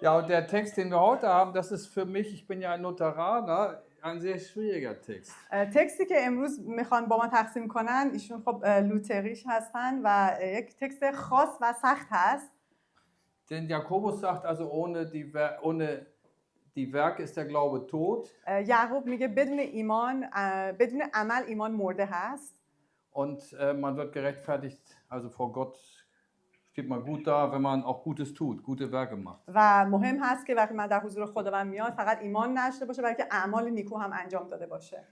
Ja, und der Text, den wir heute haben, das ist für mich, ich bin ja ein Lutheraner, ein sehr schwieriger Text. تکستی که امروز میخوان با ما تقسیم کنن ایشون خب لوتریش هستن و یک تکست خاص و سخت هست. Denn Jakobus sagt also, ohne die Werke ist der Glaube tot. یعقوب میگه بدون ایمان بدون عمل ایمان مرده هست. Und man wird gerechtfertigt, also vor Gott steht man gut da, wenn man auch Gutes tut, gute Werke macht. و مهم هست که وقتی من در حضور خداوند میاد فقط ایمان نشته باشه بلکه اعمال نیکو هم انجام داده باشه.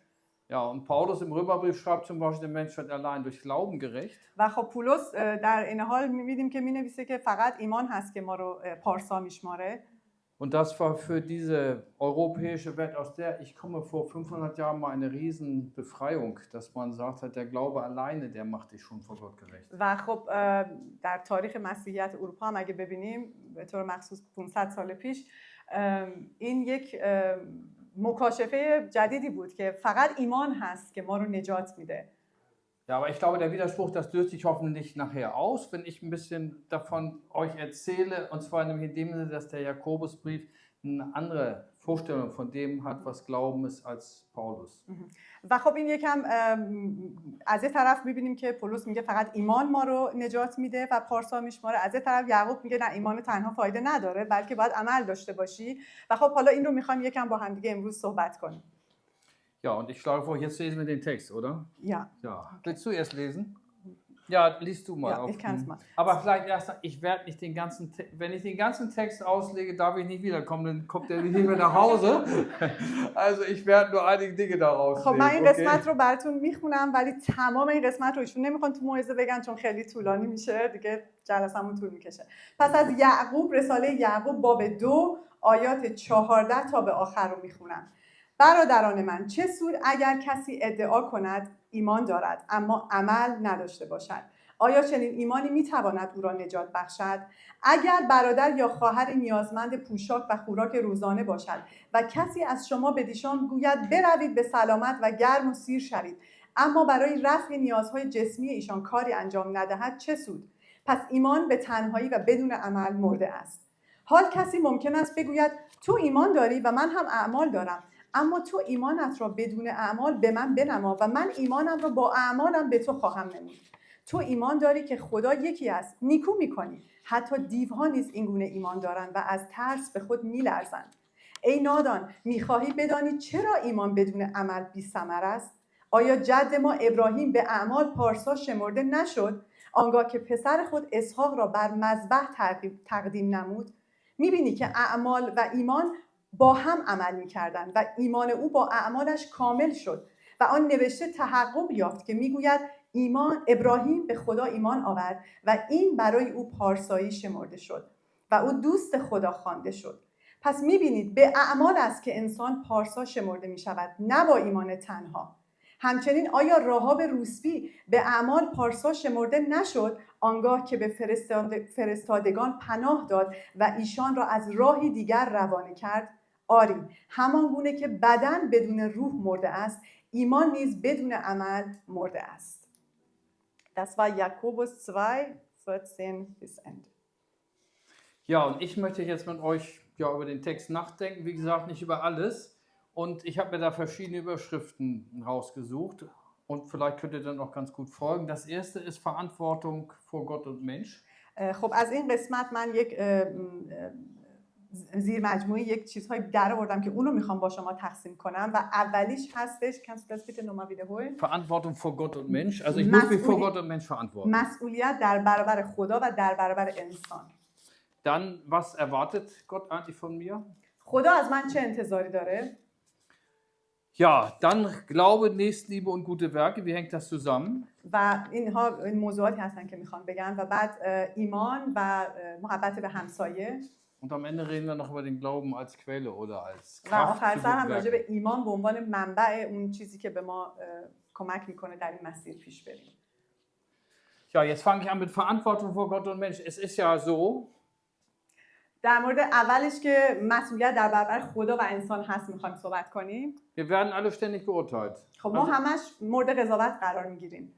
Ja, und Paulus im Römerbrief schreibt zum Beispiel, der Mensch wird allein durch Glauben gerecht. و خب پولس در این حال می‌بینیم که می‌نویسه که فقط ایمان هست که ما رو پارسا میشماره. Und das war für diese europäische Welt, aus der ich komme, vor 500 Jahren mal eine Riesenbefreiung, dass man sagt, der Glaube alleine, der macht dich schon vor Gott gerecht. و خب در تاریخ مسیحیت اروپا هم اگه ببینیم به طور مخصوص 500 سال پیش این یک مکاشفه جدیدی بود که فقط ایمان هست که ما رو نجات میده. Ja, aber ich glaube, der Widerspruch, das löst sich hoffentlich nachher aus, wenn ich ein bisschen davon euch erzähle, und zwar nämlich in dem Sinne, dass der Jakobusbrief eine andere Vorstellung von dem hat, was Glauben ist, als Paulus. و خب این یکم از یه طرف می‌بینیم که پولس میگه فقط ایمان ما رو نجات میده و پارسا میشماره، از یه طرف یعقوب میگه نه ایمان تنها فایده نداره بلکه باید عمل داشته باشی. و خب حالا این رو می‌خوایم یکم با هم دیگه امروز صحبت کنیم. Ja, und ich schlage vor, jetzt lesen wir den Text, oder? Ja. Ja. Willst du erst lesen? Ja, liest du mal. Ja, ich kann es mal. Aber vielleicht erst, ich werde nicht den ganzen, wenn ich den ganzen Text auslege, darf ich nicht wiederkommen, dann kommt er nicht mehr nach Hause. Also ich werde nur einige Dinge daraus خب من این nehmen, قسمت رو براتون میخونم ولی تمام این قسمت رو ایشون نمیخوان تو موعظه بگن چون خیلی طولانی میشه دیگه، جلسمون طول میکشه. پس از یعقوب، رساله یعقوب باب 2 آیات 14 تا به آخر رو میخونم. برادران من، چه سود اگر کسی ادعا کند ایمان دارد اما عمل نداشته باشد؟ آیا چنین ایمانی میتواند او را نجات بخشد؟ اگر برادر یا خواهر نیازمند پوشاک و خوراک روزانه باشد و کسی از شما بدیشان گوید بروید به سلامت و گرم و سیر شوید، اما برای رفع نیازهای جسمی ایشان کاری انجام ندهد، چه سود؟ پس ایمان به تنهایی و بدون عمل مرده است. حال کسی ممکن است بگوید تو ایمان داری و من هم اعمال دارم، اما تو ایمانت را بدون اعمال به من بنما و من ایمانم را با اعمالم به تو خواهم نمود. تو ایمان داری که خدا یکی است، نیکو میکنی. حتی دیوها نیز این گونه ایمان دارند و از ترس به خود میلرزند. ای نادان، میخواهی بدانی چرا ایمان بدون عمل بی ثمر است؟ آیا جد ما ابراهیم به اعمال پارسا شمرده نشد آنگاه که پسر خود اسحاق را بر مذبح تقدیم نمود؟ میبینی که اعمال و ایمان با هم عمل می‌کردند و ایمان او با اعمالش کامل شد و آن نوشته تحقق یافت که میگوید ابراهیم به خدا ایمان آورد و این برای او پارسایی شمرده شد و او دوست خدا خوانده شد. پس می‌بینید به اعمال است که انسان پارسا شمرده می‌شود، نه با ایمان تنها. همچنین آیا راهاب روسبی به اعمال پارسا شمرده نشد آنگاه که به فرستادگان پناه داد و ایشان را از راهی دیگر روانه کرد؟ آری، همان گونه که بدن بدون روح مرده است، ایمان نیز بدون عمل مرده است. Das war Jakobus 2:14 bis Ende. Ja, und ich möchte jetzt mit euch über den Text nachdenken, wie gesagt, nicht über alles. Und ich habe mir da verschiedene Überschriften rausgesucht und vielleicht könnt ihr dann auch ganz gut folgen. Das erste ist Verantwortung vor Gott und Mensch. خب از این قسمت من یک زیر مجموعه یک چیزهای در آوردم که اونو میخوام با شما تقسیم کنم و اولیش هستش kannst du das bitte nochmal wiederholen? Verantwortung vor Gott und Mensch. Also ich muss mich vor Gott und Mensch verantworten. مسئولیت در برابر خدا و در برابر انسان. Dann, was erwartet Gott eigentlich von mir? خدا از من چه انتظاری داره؟ Ja, dann Glaube, Nächstenliebe und gute Werke. Wie hängt das zusammen? و اینها این موضوعاتی هستن که میخوام بگم و بعد ایمان و محبت به همسایه. Und am Ende reden wir noch über den Glauben als Quelle oder als و Kraft. آخر سر هم راجع به ایمان به عنوان منبع اون چیزی که به ما کمک میکنه در این مسیر پیش بریم. Ja, jetzt fange ich an mit Verantwortung vor Gott und Mensch. Es ist ja so. در مورد اولش که مسئولیت در برابر خدا و انسان هست میخوایم صحبت کنیم. Wir werden alle ständig beurteilt. خب ما همش مورد قضاوت قرار میگیریم.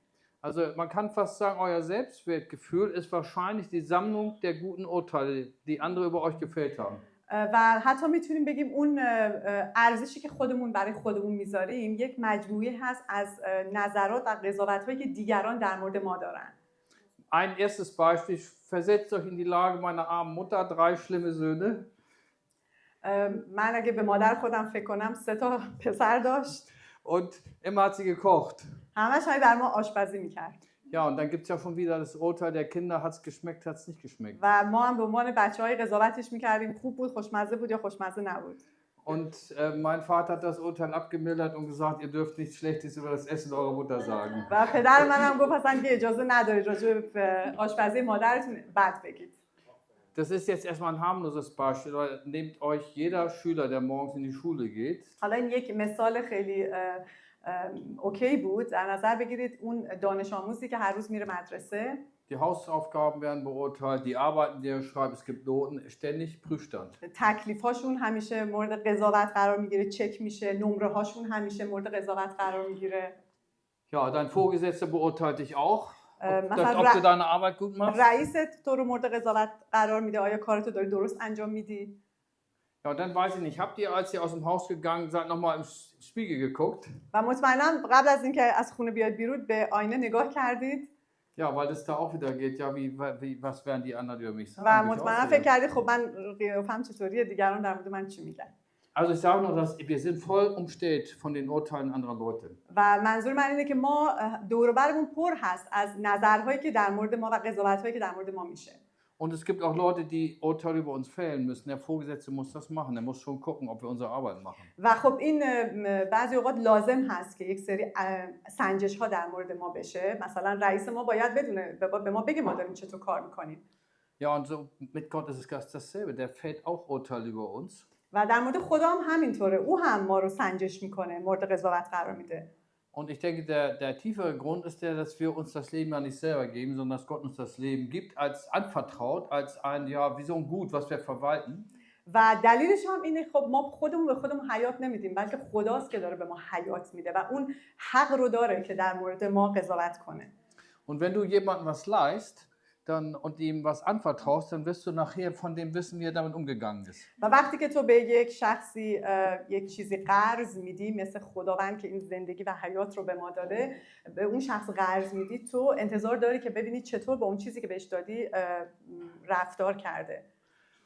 Also man kann fast sagen, euer Selbstwertgefühl ist wahrscheinlich die Sammlung der guten Urteile, die andere über euch gefällt haben. و حتی میتونیم بگیم اون ارزشی که خودمون برای خودمون میذاریم یک مجموعه هست از نظرات و قضاوت‌هایی که دیگران در مورد ما دارن. Ein erstes Beispiel, versetzt euch in die Lage meiner armen Mutter, 3 schlimme Söhne. من اگه به مادر خودم فکر کنم 3 تا پسر داشت. Und immer hat sie gekocht. همش بر ما آشپزی میکرد. Ja, und dann gibt es ja schon wieder das Urteil der Kinder, hat es geschmeckt, hat es nicht geschmeckt. و ما هم به عنوان بچه‌های قضاوتش میکردیم خوب بود، خوشمزه بود یا خوشمزه نبود. Und mein Vater hat das Urteil abgemildert und gesagt, ihr dürft nichts Schlechtes über das Essen eurer Mutter sagen. و پدر منم گفت اصلا که اجازه ندارید راجع به آشپزی مادرتون بد بگید. Das ist jetzt erstmal ein harmloses Beispiel, weil nehmt euch jeder Schüler, der morgens in die Schule geht. حالا این یک مثال خیلی اوکی بود. در نظر بگیرید اون دانش آموزی که هر روز میره مدرسه. Die Hausaufgaben werden beurteilt, die Arbeiten, die er schreibt, es gibt Noten, ständig Prüfstand. تکلیفاشون همیشه مورد قضاوت قرار میگیره، چک میشه، نمره هاشون همیشه مورد قضاوت قرار میگیره. Ja, dein Vorgesetzter beurteilt dich auch, مثلا ob du deine Arbeit gut machst. رئیست تو رو مورد قضاوت قرار میده، آیا کارتو داری درست انجام میدی؟ Ja, und dann weiß ich nicht, habt ihr, als ihr aus dem Haus gegangen seid, nochmal im Spiegel geguckt? و مطمئنا قبل از اینکه از خونه بیاید بیرون به آینه نگاه کردید. Ja, weil es da auch wieder geht, ja, was werden die anderen über mich sagen? و مطمئنا فکر کردید خب من قیافم چطوریه، دیگران در مورد من چی میگن. Also ich sage nur, dass wir sind voll umstellt von den Urteilen anderer Leute. و منظور من اینه که ما دور و برمون پر هست از نظرهایی که در مورد ما و قضاوت‌هایی که در مورد ما میشه. Und es gibt auch Leute, die Urteile über uns fällen müssen. Der Vorgesetzte muss das machen. Der muss schon gucken, ob wir unsere Arbeit machen. و خب این بعضی اوقات لازم هست که یک سری سنجش ها در مورد ما بشه. مثلا رئیس ما باید بدونه، به ما بگه ما داریم چطور کار میکنیم. Ja, und so mit Gott ist es ganz dasselbe. Der fällt auch Urteile über uns. و در مورد خدا هم همینطوره. او هم ما رو سنجش میکنه، مورد قضاوت قرار میده. Und ich denke, der tiefere Grund ist der, dass wir uns das Leben ja nicht selber geben, sondern dass Gott uns das Leben gibt, als anvertraut, als ein, ja, wie so ein Gut, was wir verwalten. و دلیلش هم اینه خب ما خودمون به خودمون حیات نمیدیم، بلکه خداست که داره به ما حیات میده و اون حق رو داره که در مورد ما قضاوت کنه. Und wenn du jemandem was leihst, dann und ihm was anvertraust, dann wirst du nachher von dem wissen, wie er damit umgegangen ist. و وقتی که تو به یک شخصی یک چیزی قرض میدی، مثل خداوند که این زندگی و حیات رو به ما داده، به اون شخص قرض میدی، تو انتظار داری که ببینی چطور با اون چیزی که بهش دادی رفتار کرده.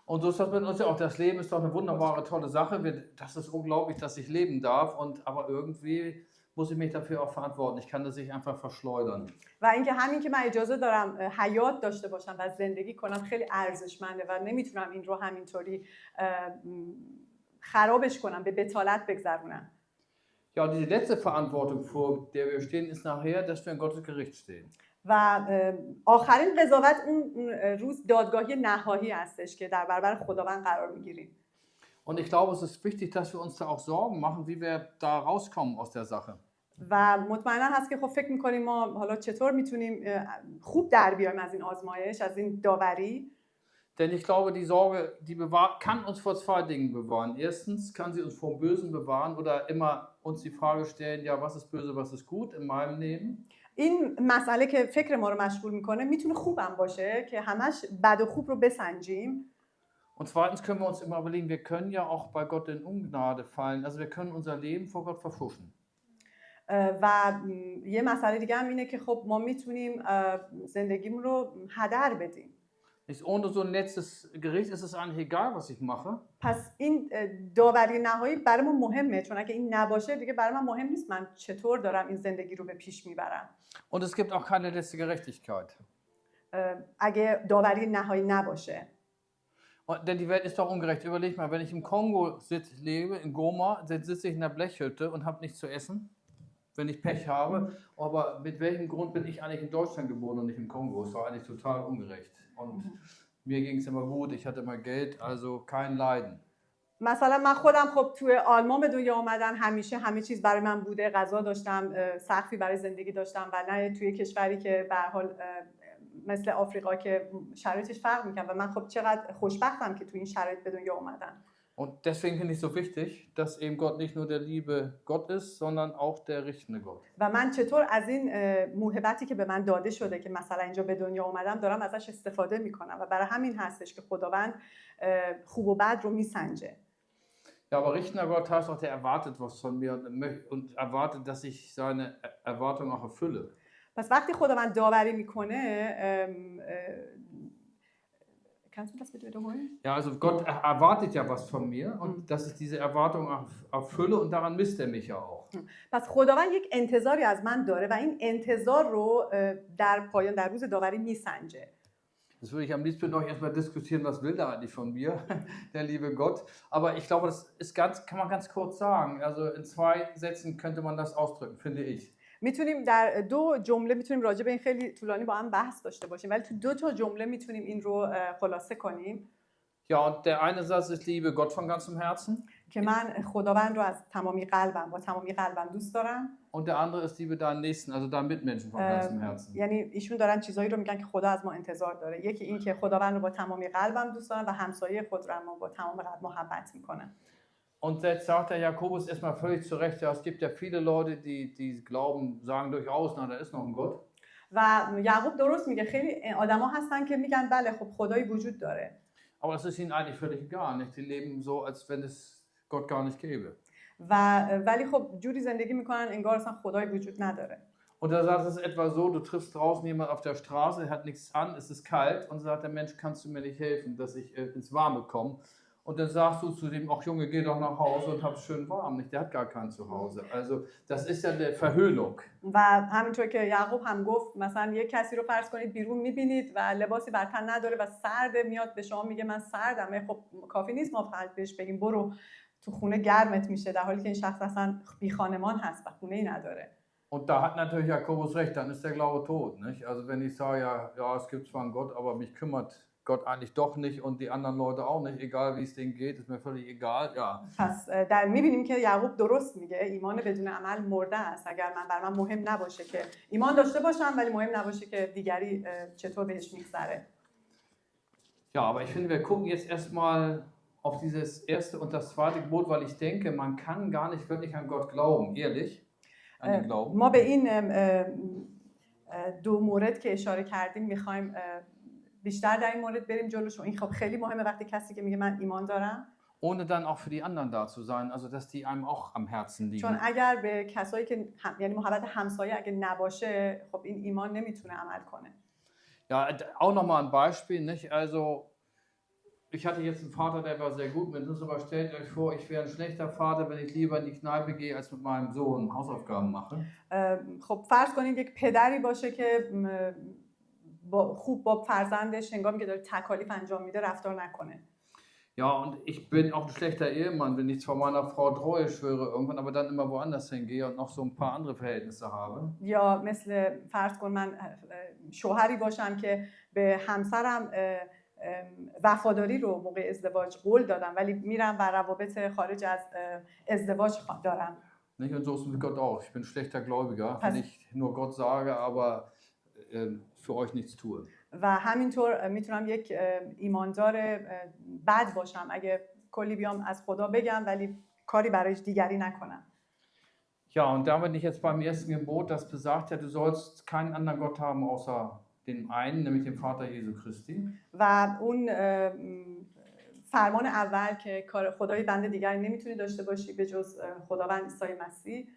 Und so ist das mit uns ja auch. Das Leben ist doch eine wunderbare, tolle Sache. Das ist unglaublich, dass ich leben darf. Aber irgendwie muss ich mich dafür auch verantworten. Ich kann das nicht einfach verschleudern. و اینکه همین که من اجازه دارم حیات داشته باشم و زندگی کنم خیلی ارزشمنده و nemitunam این رو همینطوری خرابش کنم، به بتالت بگذرونم. Ja, und die letzte Verantwortung, vor der wir stehen, ist nachher, dass wir in Gottes Gericht stehen. و آخرین قضاوت اون روز دادگاهی نهایی هستش که در برابر خداوند قرار میگیریم. Und ich glaube, es ist wichtig, dass wir uns da auch Sorgen machen, wie wir da rauskommen aus der Sache. و مطمئنا هست که خب فکر می‌کنیم ما حالا چطور میتونیم خوب در بیایم از این آزمایش، از این داوری. Denn ich glaube, die Sorge, kann uns vor 2 Dingen bewahren. Erstens kann sie uns vor Bösen bewahren oder immer uns die Frage stellen, ja, was ist böse, was ist gut in meinem Leben? این مسئله که فکر ما رو مشغول میکنه میتونه خوبم باشه که همش بد و خوب رو بسنجیم. Und zweitens können wir uns immer überlegen, wir können ja auch bei Gott in Ungnade fallen. Also wir können unser Leben vor Gott verpfuschen. و یه مسئله دیگه هم اینه که خب ما میتونیم زندگیمون رو هدر بدیم. Nicht ohne so ein letztes Gericht ist es eigentlich egal, was ich mache. پس این داوری نهایی برای ما مهمه، چون اگه این نباشه دیگه برای من مهم نیست من چطور دارم این زندگی رو به پیش میبرم. Und es gibt auch keine letzte Gerechtigkeit. اگه داوری نهایی نباشه. Denn die Welt ist doch ungerecht. Überleg mal, wenn ich im Kongo lebe, in Goma, dann sitze ich in der Blechhütte und habe nichts zu essen, wenn ich Pech habe. Aber mit welchem Grund bin ich eigentlich in Deutschland geboren und nicht im Kongo? Das war eigentlich total ungerecht. Und mir ging es immer gut, ich hatte immer Geld, also kein Leiden. مثلا من خودم خب توی آلمان به دنیا اومدم، همیشه همه چیز برای من بوده، غذا داشتم، سقفی برای زندگی داشتم و نه توی کشوری که به هر حال مثل آفریقا که شرایطش فرق میکنه و من خب چقدر خوشبختم که توی این شرایط به دنیا اومدم. Und deswegen finde ich es so wichtig, dass eben Gott nicht nur der liebe Gott ist, sondern auch der richtende Gott. و من چطور از این موهبتی که به من داده شده که مثلا اینجا به دنیا اومدم دارم ازش استفاده میکنم و برای همین هستش که خداوند خوب و بد رو میسنجه. Ja, aber richtender Gott heißt auch, der erwartet was von mir und erwartet, dass ich seine Erwartungen auch erfülle. پس وقتی خداوند داوری میکنه kannst du das bitte wiederholen? Ja, also Gott erwartet ja was von mir und dass ich diese Erwartung erfülle und daran misst er mich ja auch. پس خداوند یک انتظاری از من داره و این انتظار رو در پایان در روز داوری میسنجه. Das würde ich am liebsten mit euch erstmal diskutieren, was will der eigentlich von mir, der liebe Gott. Aber ich glaube, das ist kann man ganz kurz sagen. Also in 2 Sätzen könnte man das ausdrücken, finde ich. میتونیم در 2 جمله میتونیم راجع به این خیلی طولانی با هم بحث داشته باشیم ولی تو 2 تا جمله میتونیم این رو خلاصه کنیم. Ja, und der eine Satz ist, liebe Gott von ganzem Herzen. که من خداوند رو از تمامی قلبم با تمامی قلبم دوست دارم. Und der andere ist, liebe deinen Nächsten, also deinen Mitmenschen von ganzem Herzen. یعنی ایشون دارن چیزایی رو میگن که خدا از ما انتظار داره. یکی این که خداوند رو با تمامی قلبم دوست دارم و همسایه خود رو با تمام قلب محبت میکنم. Und jetzt sagt der Jakobus erstmal völlig zu Recht, ja, es gibt ja viele Leute, die glauben, sagen durchaus, na, da ist noch ein Gott. و یعقوب درست میگه خیلی آدما هستن که میگن بله خب خدایی وجود داره. Aber das ist ihnen eigentlich völlig egal, nicht? Die leben so, als wenn es Gott gar nicht gäbe. ولی خب جوری زندگی میکنن انگار اصلا خدایی وجود نداره. Und da sagt es etwa so, du triffst draußen jemand auf der Straße, er hat nichts an, es ist kalt und sagt der Mensch, kannst du mir nicht helfen, dass ich ins Warme komme? Und dann sagst du zu dem, ach Junge, geh doch nach Hause und hab's schön warm. Nicht? Der hat gar kein Zuhause. Also das ist ja eine Verhöhnung. و همینطور که یعقوب هم گفت مثلا یک کسی رو فرض کنید بیرون میبینید و لباسی بر تن نداره و سرده میاد به شما میگه من سردمه. خب کافی نیست ما فقط بهش بگیم برو تو خونه گرمت میشه در حالی که این شخص اصلا بی خانمان هست و خونه‌ای نداره. Und da hat natürlich Jakobus recht, dann ist der Glaube tot. Nicht? Also wenn ich sage, ja, es gibt zwar einen Gott, aber mich kümmert Gott eigentlich doch nicht und die anderen Leute auch nicht, egal wie es denen geht, ist mir völlig egal. Ja. پس در میبینیم که یعقوب درست میگه ایمان بدون عمل مرده است. اگر بر من مهم نباشه که ایمان داشته باشم ولی مهم نباشه که دیگری چطور بهش میگذره. Ja, aber ich finde, wir gucken jetzt erstmal auf dieses erste und das zweite Gebot, weil ich denke, man kann gar nicht wirklich an Gott glauben, ehrlich, an den Glauben. ما به این 2 مورد که اشاره کردیم میخوایم بیشتر در این مورد بریم جلوش. این خب خیلی مهمه وقتی کسی که میگه من ایمان دارم Ohne dann auch für die anderen da zu sein, also dass die einem auch am Herzen liegen. چون اگر به کسایی که یعنی محبت همسایه اگه نباشه خب این ایمان نمیتونه عمل کنه. Ja, auch nochmal ein Beispiel, nicht? Also ich hatte jetzt einen Vater, der war sehr gut mit uns, aber stellt euch vor, ich wäre ein schlechter Vater, wenn ich lieber in die Kneipe gehe, als mit meinem Sohn Hausaufgaben mache. خب فرض کنید یک پدری باشه که خوب با فرزندش هنگامی که داره تکالیف انجام میده رفتار نکنه. Ja, und ich bin auch ein schlechter Ehemann, wenn ich zwar meiner Frau Treue schwöre irgendwann, aber dann immer woanders hingehe und noch so ein paar andere Verhältnisse habe. یا مثل فرض کن من شوهری باشم که به همسرم وفاداری رو موقع ازدواج قول دادم ولی میرم و روابط خارج از ازدواج دارم. Nicht? Und so ist es mit Gott auch. Ich bin ein schlechter Gläubiger, wenn ich nur Gott sage, aber für euch nichts tue. و همینطور میتونم یک ایماندار بد باشم اگه کلی بیام از خدا بگم ولی کاری برای دیگری نکنم. Ja, und da bin ich jetzt beim ersten Gebot, das besagt ja, du sollst keinen anderen Gott haben außer den einen, nämlich den Vater Jesu Christi. و اون فرمان اول که کار خدای بنده دیگری نمیتونی داشته باشی به جز خداوند عیسی مسیح.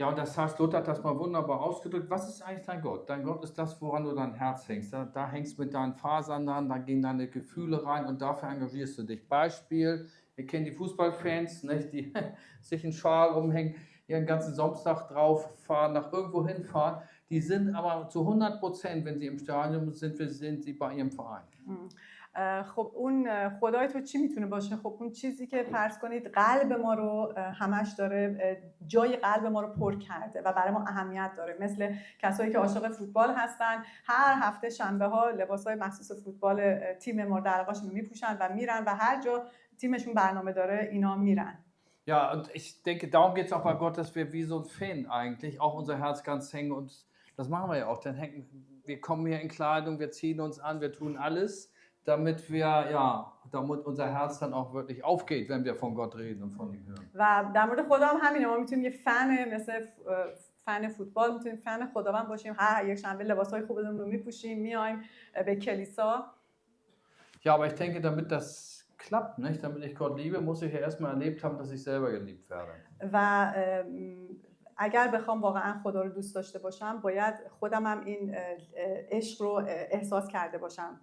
Ja, und das heißt, Luther hat das mal wunderbar ausgedrückt. Was ist eigentlich dein Gott? Dein Gott ist das, woran du dein Herz hängst. Da hängst du mit deinen Fasern dran, da gehen deine Gefühle rein und dafür engagierst du dich. Beispiel, ihr kennt die Fußballfans, nicht, die sich einen Schal umhängen, ihren ganzen Samstag drauf fahren, nach irgendwo hinfahren. Die sind aber zu 100%, wenn sie im Stadion sind sie bei ihrem Verein. خب اون خدای تو چی میتونه باشه؟ خب اون چیزی که فرض کنید قلب ما رو همش داره جای قلب ما رو پر کرده و برای ما اهمیت داره. مثل کسایی که عاشق فوتبال هستن هر هفته شنبه ها لباسای مخصوص فوتبال تیم مورد علاقه‌شون رو میپوشن و میرن و هر جا تیمشون برنامه داره اینا میرن. Ja, und ich denke, darum geht es auch bei Gott, dass wir wie so ein Fan eigentlich auch unser Herz ganz hängen und das machen wir ja auch. Wir kommen hier in Kleidung, wir ziehen uns an, wir tun alles, damit unser Herz dann auch wirklich aufgeht, wenn wir von Gott reden und von ihm hören. و در مورد خدا هم همینه، ما میتونیم یه فن مثل فن فوتبال میتونیم فن خداوند باشیم، هر یک شنبه لباسای خوبمون رو میپوشیم میایم به کلیسا. Ja, aber ich denke, damit das klappt, nicht? Damit ich Gott liebe, muss ich ja erstmal erlebt haben, dass ich selber geliebt werde. و اگر بخوام واقعا خدا رو دوست داشته باشم باید خودم هم این عشق رو احساس کرده باشم.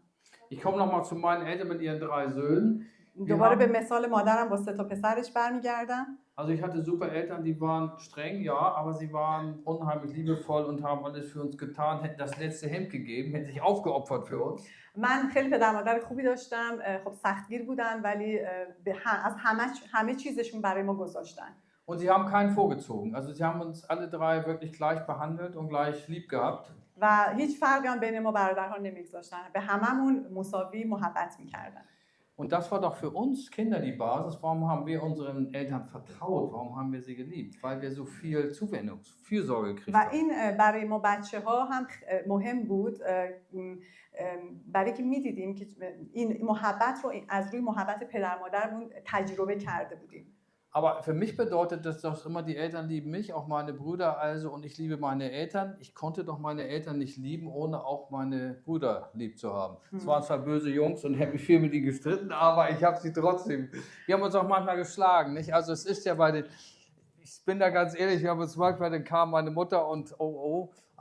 Ich komme nochmal zu meinen Eltern mit ihren 3 Söhnen. دوباره به مثال مادرم با 3 تا پسرش برمیگردم. Also ich hatte super Eltern, die waren streng, ja, aber sie waren unheimlich liebevoll und haben alles für uns getan, hätten das letzte Hemd gegeben, hätten sich aufgeopfert für uns. من خیلی پدر مادر خوبی داشتم، خب سختگیر بودن ولی از همه چیزشون برای ما گذاشتن. Und sie haben keinen vorgezogen. Also sie haben uns alle 3 wirklich gleich behandelt und gleich lieb gehabt. و هیچ فرقی هم بین ما برادرها نمیگذاشتن، به هممون مساوی محبت میکردن. Und das war doch für uns Kinder die Basis. Warum haben wir unseren Eltern vertraut? Warum haben wir sie geliebt? Weil wir so viel Zuwendung, Fürsorge gekriegt و haben. این برای ما بچه‌ها هم مهم بود، برای که می‌دیدیم که این محبت رو از روی محبت پدر مادرمون تجربه کرده بودیم. Aber für mich bedeutet das doch immer, die Eltern lieben mich, auch meine Brüder also, und ich liebe meine Eltern. Ich konnte doch meine Eltern nicht lieben, ohne auch meine Brüder lieb zu haben. Es waren zwar böse Jungs und ich habe mich viel mit ihnen gestritten, aber ich habe sie trotzdem. Wir haben uns auch manchmal geschlagen, nicht? Also es ist ja bei den, ich bin da ganz ehrlich, wir haben uns manchmal, dann kam meine Mutter und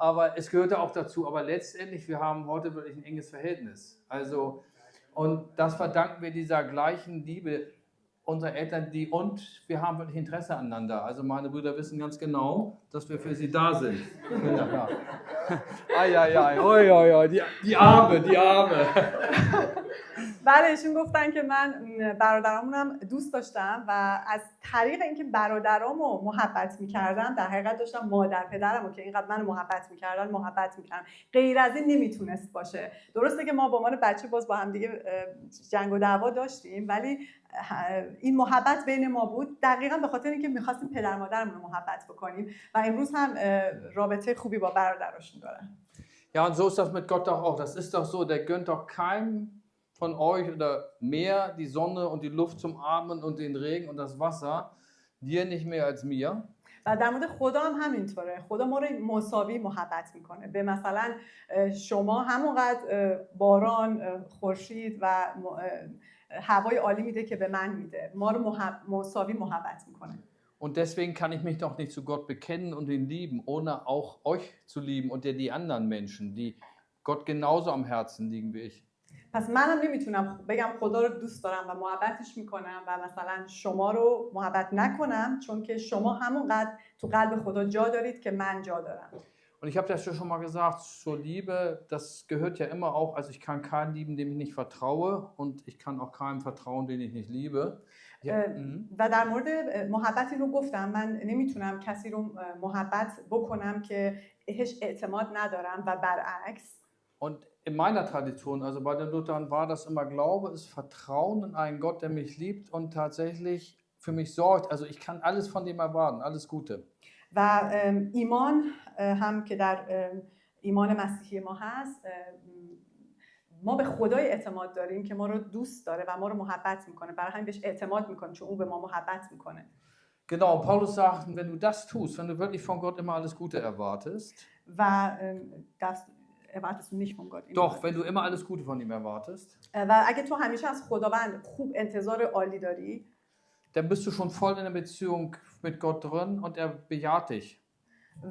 aber es gehörte auch dazu. Aber letztendlich, wir haben heute wirklich ein enges Verhältnis. Also, und das verdanken wir dieser gleichen Liebe unsere Eltern, und wir haben wirklich Interesse aneinander. Also meine Brüder wissen ganz genau, dass wir für sie da sind. Ja. Die Arme. بله ایشون گفتن که من برادرامونم دوست داشتم و از طریق اینکه برادرامو محبت میکردم در حقیقت داشتم مادر پدرمو که اینقدر من محبت میکردن محبت میکردم. غیر از این نمیتونست باشه. درسته که ما با عنوان بچه باز با هم دیگه جنگ و دعوا داشتیم ولی این محبت بین ما بود دقیقاً به خاطر اینکه می‌خواستیم پدر مادرمون رو محبت بکنیم و امروز هم رابطه خوبی با برادراشون دارن. Ja, und so ist das mit Gott doch auch. Das ist doch so, der gönnt doch keinem von euch oder mehr die Sonne und die Luft zum Atmen und den Regen und das Wasser, dir nicht mehr als mir. و در مورد خدا هم همینطوره. خدا ما رو مساوی محبت میکنه. به مثلا شما همونقدر باران، خورشید و هوای عالی میده که به من میده. ما رو مساوی محبت میکنه. Und deswegen kann ich mich doch nicht zu Gott bekennen und ihn lieben, ohne auch euch zu lieben und die anderen Menschen, die Gott genauso am Herzen liegen wie ich. پس منم نمیتونم بگم خدا رو دوست دارم و محبتش میکنم و مثلا شما رو محبت نکنم چون که شما همونقدر تو قلب خدا جا دارید که من جا دارم. Und ich habe das ja schon mal gesagt, zur Liebe, das gehört ja immer auch, also ich kann keinen lieben, dem ich nicht vertraue und ich kann auch keinem vertrauen, den ich nicht liebe. و در مورد محبت اینو گفتم من نمیتونم کسی رو محبت بکنم که بهش اعتماد ندارم و برعکس. Und in meiner Tradition, also bei den Luthern, war das immer Glaube, ist Vertrauen in einen Gott, der mich liebt und tatsächlich für mich sorgt. Also ich kann alles von dem erwarten, alles Gute. و ایمان هم که در ایمان مسیحی ما هست ما به خدای اعتماد داریم که ما رو دوست داره و ما رو محبت میکنه برای همین بهش اعتماد میکنیم چون اون به ما محبت میکنه. Genau, Paulus sagt, wenn du das tust, wenn du wirklich von Gott immer alles Gute erwartest. و erwartest du nicht von Gott. Doch, wenn du immer alles Gute von ihm erwartest. و اگه تو همیشه از خداوند خوب انتظار عالی داری dann bist du schon voll in der Beziehung mit Gott drin und er bejaht dich.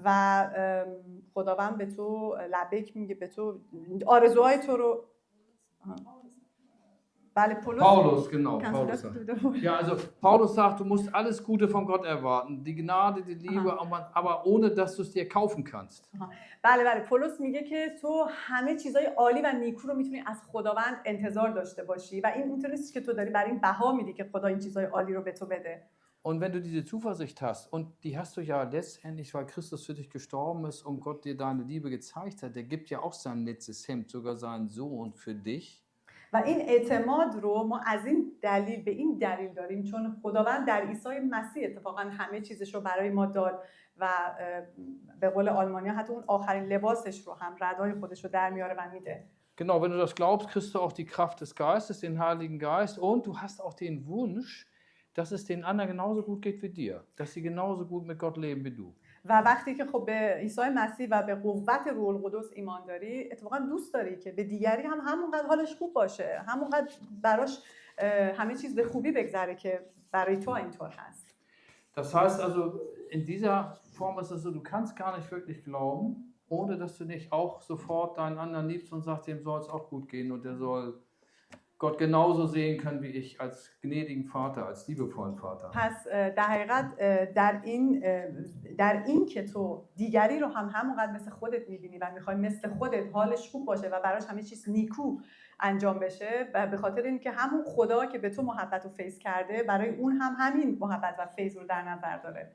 و خداوند به تو لبیک میگه به تو آرزوهای تو رو بله Paulus, genau. Paulus sagt. Ja, also Paulus sagt, du musst alles Gute von Gott erwarten, die Gnade, die Liebe, aber ohne dass du es dir kaufen kannst. بله پولس میگه که تو همه چیزای عالی و نیکو رو میتونی از خداوند انتظار داشته باشی و این اونطوری نیست که تو داری برای این بها میدی که خدا این چیزای عالی رو به تو بده. Und wenn du diese Zuversicht hast, und die hast du ja letztendlich, weil Christus für dich gestorben ist und Gott dir deine Liebe gezeigt hat, der gibt ja auch sein letztes Hemd, sogar seinen Sohn für dich. و این اعتماد رو ما از این دلیل به این دلیل داریم چون خداوند در عیسی مسیح اتفاقا همه چیزش رو برای ما داد و به قول آلمانی‌ها حتی اون آخرین لباسش رو هم ردای خودش رو در میاره و میده. Genau, wenn du das glaubst, kriegst du auch die Kraft des Geistes, den Heiligen Geist, und du hast auch den Wunsch, dass es den anderen genauso gut geht wie dir, dass sie genauso gut mit Gott leben wie du. و وقتی که خب به عیسی مسیح و به قوت روح القدس ایمان داری، اتفاقا دوست داری که به دیگری هم همونقدر حالش خوب باشه، همونقدر براش همه چیز به خوبی بگذره که برای تو اینطور هست. Das heißt also, in dieser Form ist es so, du kannst gar nicht wirklich glauben, ohne dass du nicht auch sofort deinen anderen liebst und sagst, dem soll es auch gut gehen und der soll Gott genauso sehen können wie ich als gnädigen Vater, als liebevollen Vater. پس در حقیقت در این که تو دیگری رو هم همونقدر مثل خودت می‌بینی و می‌خوای مثل خودت حالش خوب باشه و براش همه چیز نیکو انجام بشه، و به خاطر اینکه همون خدا که به تو محبت و فیض کرده برای اون هم همین محبت و فیض رو در نظر داره.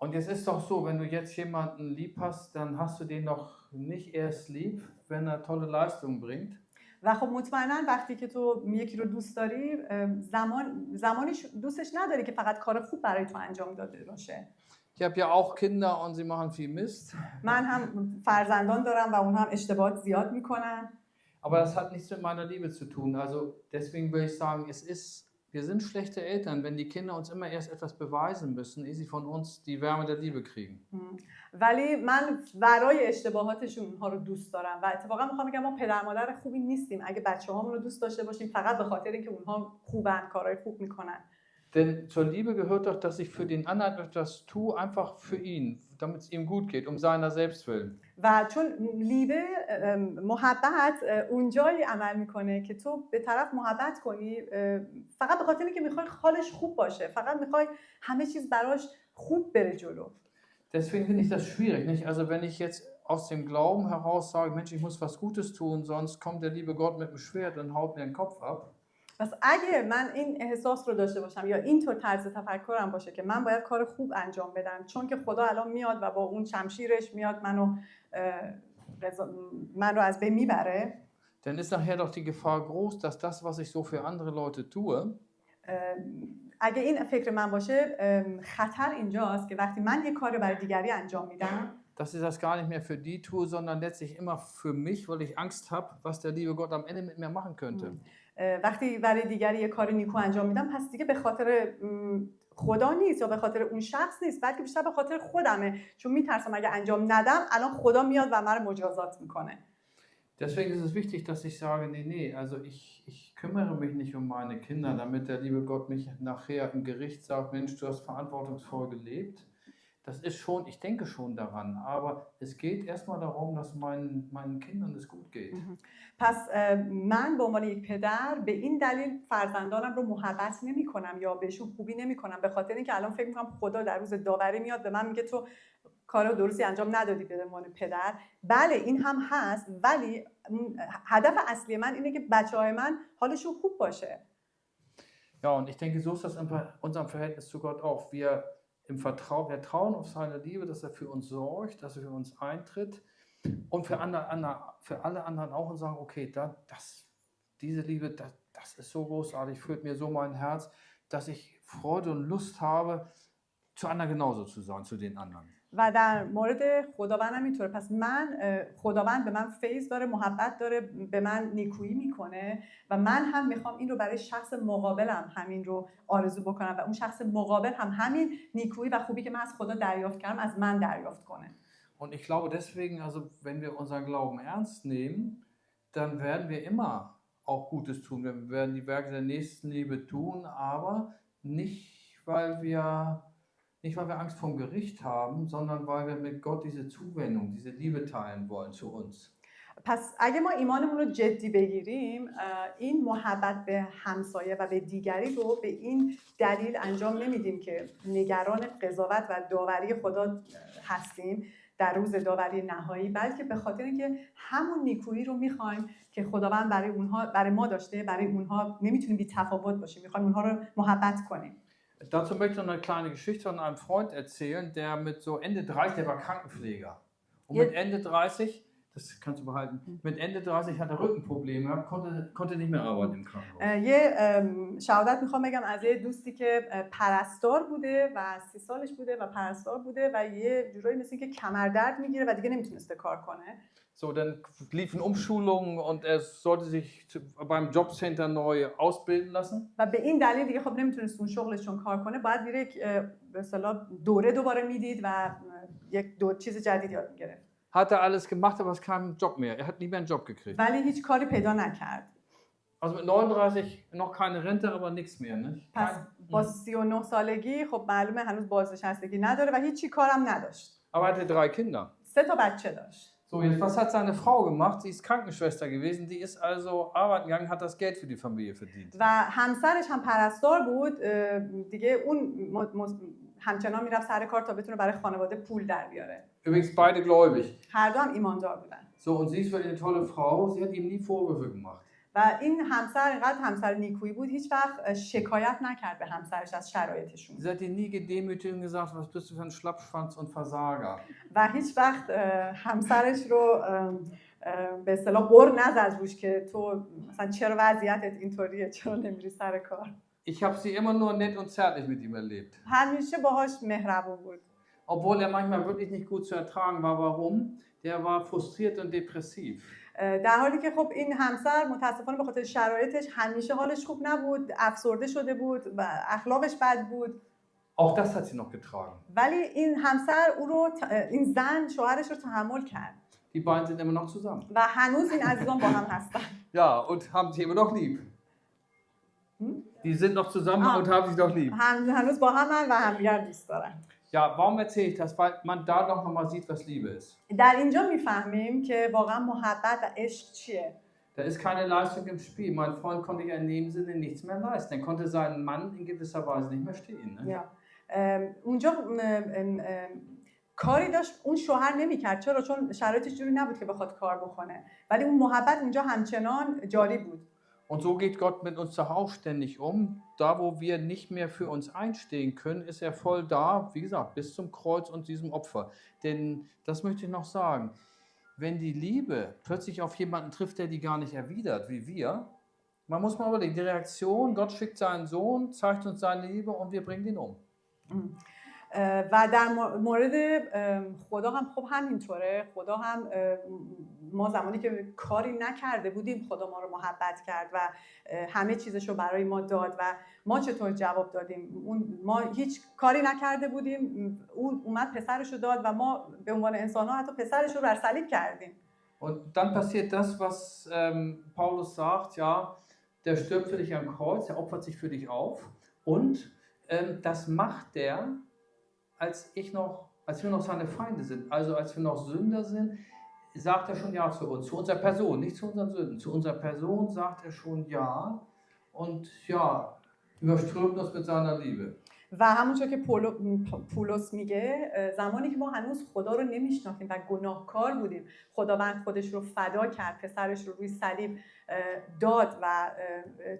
Und jetzt ist doch so, wenn du jetzt jemanden lieb hast, dann hast du den noch nicht erst lieb, wenn er tolle Leistungen bringt. و خب مطمئنا وقتی که تو یکی رو دوست داری، زمانی دوستش نداری که فقط کار خوب برای تو انجام داده باشه. Ich habe ja auch Kinder und sie machen viel Mist. من هم فرزندان دارم و اونها هم اشتباهات زیاد میکنن. Aber das hat nichts mit meiner Liebe zu tun. Also deswegen will ich sagen, wir sind schlechte Eltern, wenn die Kinder uns immer erst etwas beweisen müssen, ehe sie von uns die Wärme der Liebe kriegen. ولی من برای اشتباهاتشون اونها رو دوست دارم و اتفاقا میخوام بگم ما پدر مادر خوبی نیستیم اگه بچه‌هامون رو دوست داشته باشیم فقط به خاطر اینکه اونها خوبن، کارهای خوب میکنن. Denn zur Liebe gehört doch, dass ich für den anderen etwas tue, einfach für ihn, damit es ihm gut geht, um seiner selbst willen. و چون لیبه محبت اونجایی عمل میکنه که تو به طرف محبت کنی فقط به خاطر اینکه میخوای حالش خوب باشه، فقط میخوای همه چیز براش خوب بره جلو. Deswegen finde ich das schwierig, nicht? Also wenn ich jetzt aus dem Glauben heraus sage, Mensch, ich muss was Gutes tun, sonst kommt der liebe Gott mit dem Schwert und haut mir den Kopf ab. پس اگه من این احساس رو داشته باشم یا اینطور طرز تفکرم باشه که من باید کار خوب انجام بدم چون که خدا الان میاد و با اون شمشیرش میاد منو از بین میبره، dann ist nachher doch die Gefahr groß, dass das, was ich so für andere Leute tue, اگه این فکر من باشه خطر اینجاست که وقتی من یه کار برای دیگری انجام میدم dass ich das gar nicht mehr für die tue, sondern letztlich immer für mich, weil ich Angst habe, was der liebe Gott am Ende mit mir machen könnte. وقتی برای دیگری یه کار نیکو انجام میدم پس دیگه به خاطر خدا نیست یا به خاطر اون شخص نیست، بلکه بیشتر به خاطر خودمه، چون میترسم اگه انجام ندم الان خدا میاد و من رو مجازات میکنه. Deswegen ist es wichtig, dass ich sage, nee, also ich kümmere mich nicht um meine Kinder, damit der liebe Gott mich nachher im Gericht sagt, Mensch, du hast verantwortungsvoll gelebt. Das ist schon, ich denke schon daran, aber es geht erstmal darum, dass meinen Kindern es gut geht. پس من به عنوان یک پدر به این دلیل فرزندانم رو محبت نمی کنم یا بهشون خوبی نمی کنم به خاطر اینکه الان فکر میکنم خدا در روز داوری میاد به من میگه تو کار درستی انجام ندادی به عنوان پدر. بله این هم هست، ولی هدف اصلی من اینه که بچه‌های من حالشون خوب باشه. Ja, und ich denke, so ist das in unserem Verhältnis zu Gott auch. Wir trauen auf seine Liebe, dass er für uns sorgt, dass er für uns eintritt und für alle anderen auch und sagen, okay, diese Liebe, das ist so großartig, führt mir so mein Herz, dass ich Freude und Lust habe, zu anderen genauso zu sein, zu den anderen. و در مورد خداوند هم اینطوره. پس خداوند به من فیض داره، محبت داره، به من نیکویی میکنه و من هم میخوام این رو برای شخص مقابلم همین رو آرزو بکنم و اون شخص مقابل هم همین نیکویی و خوبی که من از خدا derivaft کردم از من دریافت کنه. Und ich glaube deswegen, also wenn wir unseren Glauben ernst nehmen, dann werden wir immer auch Gutes tun. Wir werden die Werke der Nächstenliebe tun, aber nicht, weil wir Angst vor dem Gericht haben, sondern weil wir mit Gott diese Zuwendung, diese Liebe teilen wollen zu uns. پس اگه ما ایمانمون رو جدی بگیریم این محبت به همسایه و به دیگری رو به این دلیل انجام نمیدیم که نگران قضاوت و داوری خدا هستیم در روز داوری نهایی، بلکه به خاطر اینکه همون نیکویی رو میخوایم که خداوند برای ما داشته، برای اونها نمیتونیم بی تفاوت باشیم، میخوایم اونها رو محبت کنیم. Dazu möchte ich noch eine kleine Geschichte von einem Freund erzählen, der mit so Ende 30, der war Krankenpfleger. Und mit Ende 30, das kannst du behalten, mit Ende 30 hat er Rückenprobleme, konnte nicht mehr arbeiten im Krankenhaus. یه شهادت میخوام بگم از یه دوستی که پرستار بوده و 30 سالش بوده و پرستار بوده و یه جورایی مثل اینکه کمر درد میگیره و دیگه نمیتونسته کار کنه. So, dann liefen Umschulungen und er sollte sich beim Jobcenter neu ausbilden lassen. و به این دلیل دیگه خب نمیتونست اون شغلشون کار کنه، باید یک به اصطلاح دوره دوباره میدید و یک چیز جدید یاد میگرفت. Hat er alles gemacht, aber es kam ein Job mehr. Er hat nie mehr einen Job gekriegt. ولی هیچ کاری پیدا نکرد. Also mit 39 noch keine Rente, aber nichts mehr. Ne? پس با 39 سالگی خب معلومه هنوز بازنشستگی نداره و هیچی کارم نداشت. Aber er hatte 3 Kinder. 3 تا بچه داشت. So, jetzt, was hat seine Frau gemacht? Sie ist Krankenschwester gewesen. Die ist also arbeiten gegangen, hat das Geld für die Familie verdient. و همسرش هم پرستار بود، دیگه اون همچنان میرفت سر کار تا بتونه برای خانواده پول در بیاره. Übrigens beide gläubig. هر دو هم ایماندار بودن. So, und sie ist wirklich eine tolle Frau. Sie hat ihm nie Vorwürfe gemacht. و این همسر اینقدر همسر نیکویی بود، هیچ وقت شکایت نکرد به همسرش از شرایطشون. Sie hat ihn nie gedemütigt und gesagt, was bist du für ein Schlappschwanz und Versager. و هیچ وقت همسرش رو به اصطلاح قر نزد روش که تو مثلا چرا وضعیتت اینطوریه، چرا نمیری سر کار. Ich habe sie immer nur nett und zärtlich mit ihm erlebt. همیشه باهاش مهربون بود. Obwohl er manchmal wirklich nicht gut zu ertragen war. Warum? Der war frustriert und depressiv. در حالی که خب این همسر متاسفانه به خاطر شرایطش همیشه حالش خوب نبود، افسرده شده بود و اخلاقش بد بود. Auch das hat sie noch getragen. ولی این همسر او رو این زن شوهرش رو تحمل کرد. Die beiden sind immer noch zusammen. و هنوز این عزیزان با هم هستن. Ja, und haben sich immer noch lieb. Die sind noch zusammen und haben sich noch lieb. هنوز با هم و همدیگر دوست دارن. Ja, warum erzähle ich das? Weil man da doch nochmal sieht, was Liebe ist. در اینجا میفهمیم که واقعا محبت و عشق چیه. Da ist keine Leistung im Spiel. Mein Freund konnte ja in dem Sinne nichts mehr leisten. Er konnte seinen Mann in gewisser Weise nicht mehr stehen. Ne? Ja. اونجا کاری داشت اون شوهر نمی‌کرد. چرا؟ چون شرایطش جوری نبود که بخواد کار بکنه. ولی اون محبت اونجا همچنان جاری بود. Und so geht Gott mit uns doch auch ständig um. Da, wo wir nicht mehr für uns einstehen können, ist er voll da, wie gesagt, bis zum Kreuz und diesem Opfer. Denn, das möchte ich noch sagen, wenn die Liebe plötzlich auf jemanden trifft, der die gar nicht erwidert, wie wir, man muss mal überlegen, die Reaktion, Gott schickt seinen Sohn, zeigt uns seine Liebe und wir bringen ihn um. و در مورد خدا هم خب همینطوره. خدا هم ما زمانی که کاری نکرده بودیم خدا ما رو محبت کرد و همه چیزش رو برای ما داد و ما چطور جواب دادیم. ما هیچ کاری نکرده بودیم، اون اومد پسرش رو داد و ما به عنوان انسان ها حتی پسرش رو بر صلیب کردیم. Und dann passiert das, was Paulus sagt, ja, der stirbt für dich am Kreuz, er opfert sich für dich auf und das macht der, als wir noch seine Feinde sind, also als wir noch Sünder sind, sagt er schon Ja zu uns, zu unserer Person, nicht zu unseren Sünden. Zu unserer Person sagt er schon Ja und ja, überströmt uns mit seiner Liebe. و همونطور که پولس میگه زمانی که ما هنوز خدا رو نمیشناختیم و گناهکار بودیم، خداوند خودش رو فدا کرد، پسرش رو روی صلیب داد و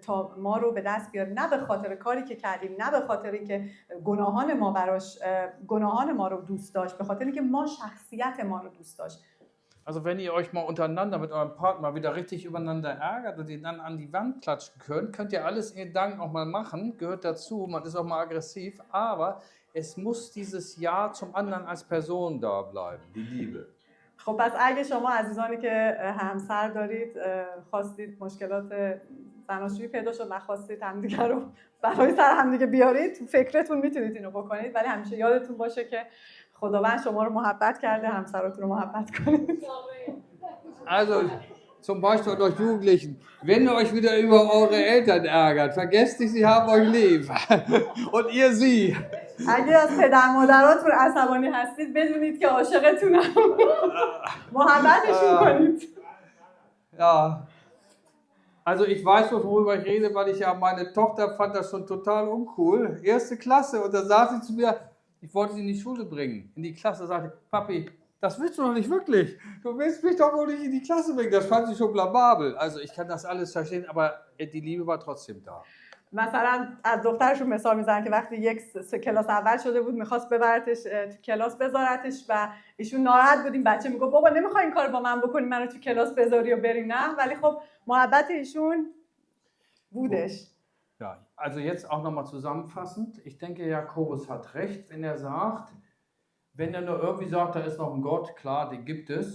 تا ما رو به دست بیاره، نه به خاطر کاری که کردیم، نه به خاطر اینکه گناهان ما رو دوست داشت، به خاطر اینکه ما شخصیت ما رو دوست داشت. Also wenn ihr euch mal untereinander mit eurem Partner wieder richtig übereinander ärgert und ihn dann an die Wand klatschen könnt ihr alles in Gedanken auch mal machen, gehört dazu, man ist auch mal aggressiv, aber es muss dieses Ja zum anderen als Person da bleiben, die Liebe. خب پس اگه شما عزیزانی که همسر دارید خواستید مشکلات زناشویی پیدا شد و خواستید همدیگه رو برای سر همدیگه بیارید، تو فکرتون میتونید اینو بکنید، ولی همیشه یادتون باشه که خداوند شما رو محبت کرده، همسراتون رو محبت کنید. Also zum Beispiel euch Jugendlichen, wenn ihr euch wieder über eure Eltern ärgert, vergesst nicht, sie haben euch lieb. Und ihr sie. اگه از پدر مادراتون عصبانی هستید بدونید که عاشقتونم. محبتشون کنید. Ja. Also ich weiß, worüber ich rede, weil ich ja meine Tochter fand das schon total uncool. 1. Klasse und da sagte sie zu mir, ich wollte sie in die Schule bringen, in die Klasse, sagte, Papi, das willst du doch nicht wirklich. Du willst mich doch wohl nicht in die Klasse bringen. Das fand sie schon blamabel. Also ich kann das alles verstehen, aber die Liebe war trotzdem da. مثلا از دخترشون مثال میزنن که وقتی یک کلاس اول شده بود میخواست ببرتش تو کلاس بذارتش و ایشون ناراحت بود، این بچه میگه بابا نمیخوای این کار با من بکنی، منو تو کلاس بذاری و بری. نه، ولی خب محبت ایشون بودش. Ja, also jetzt auch nochmal zusammenfassend. Ich denke, Jakobus hat recht, wenn er sagt, wenn er nur irgendwie sagt, da ist noch ein Gott, klar, den gibt es.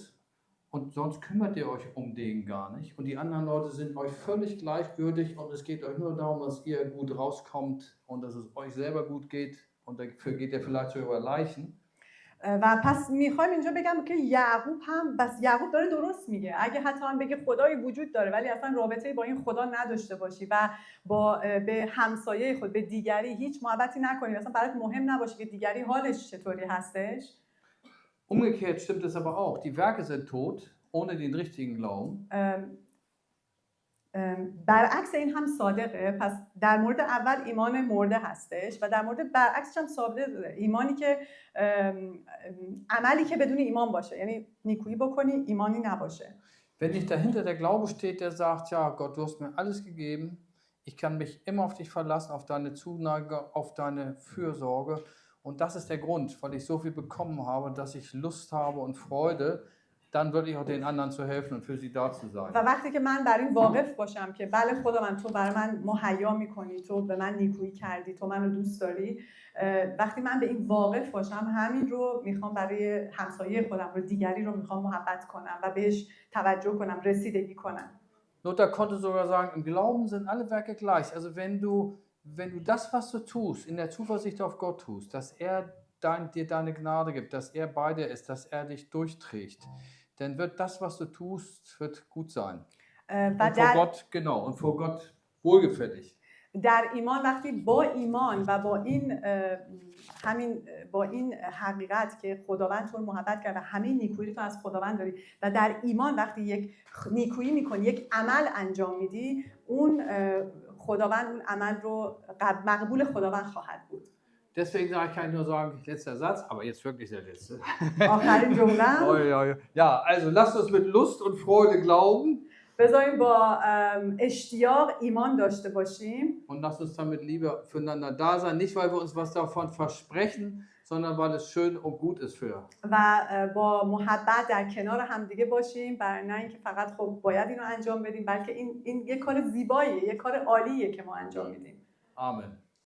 und sonst kümmert ihr euch um den gar nicht. Und die anderen Leute sind euch völlig gleichgültig und es geht euch nur darum, dass ihr gut rauskommt und dass es euch selber gut geht. Und dafür geht ihr vielleicht so über Leichen. و پس میخوایم اینجا بگم که یعقوب هم بس یعقوب داره درست میگه. اگه حتی هم بگه خدایی وجود داره ولی اصلا رابطه با این خدا نداشته باشی و با به همسایه خود به دیگری هیچ محبتی نکنی، اصلا برات مهم نباشه که دیگری حالش چطوری هستش. Umgekehrt stimmt es aber auch. Die Werke sind tot, ohne den richtigen Glauben. برعکس این هم صادقه. پس در مورد اول ایمان مرده هستش و در مورد برعکسش هم صادقه، ایمانی که عملی که بدون ایمان باشه، یعنی نیکویی بکنی ایمانی نباشه. Wenn nicht dahinter der Glaube steht, der sagt, ja Gott, du hast mir alles gegeben, ich kann mich immer auf dich verlassen, auf deine Zuneigung, auf deine Fürsorge und das ist der Grund, weil ich so viel bekommen habe, dass ich Lust habe und Freude, dann würde ich auch den anderen zu helfen und für sie da zu sein. و وقتی که من بر این واقف باشم که بله خدا من تو برای من مهیا میکنی، تو به من نیکویی کردی، تو منو دوست داری، وقتی من به این واقف باشم همین رو میخوام برای همسایه خودم رو، دیگری رو میخوام محبت کنم و بهش توجه کنم، رسیدگی کنم. Luther konnte sogar sagen, im Glauben sind alle Werke gleich. Also wenn du das, was du tust, in der Zuversicht auf Gott tust, dass er dir deine Gnade gibt, dass er bei dir ist, dass er dich durchträgt, dann wird das, was du tust, wird gut sein. Und vor Gott, genau, und vor Gott wohlgefällig. در ایمان وقتی با ایمان و با این حقیقت که خداوند تو رو محبت کرده، همه نیکویی تو از خداوند داری و در ایمان وقتی یک نیکویی میکنی، یک عمل انجام میدی، اون خداوند اون عمل رو مقبول خداوند خواهد بود. Deswegen kann ich nur sagen, letzter Satz, aber jetzt wirklich der letzte. آخرین جمله. Ja, also lasst uns mit Lust und Freude glauben. بذاریم با اشتیاق ایمان داشته باشیم. Und lasst uns dann mit Liebe füreinander da sein, nicht weil wir uns was davon versprechen, sondern weil es schön und gut ist für. و با محبت در کنار هم دیگه باشیم، برای نه اینکه فقط خب باید اینو انجام بدیم، بلکه این یه کار زیباییه، یه کار عالیه که ما انجام میدیم. Amen.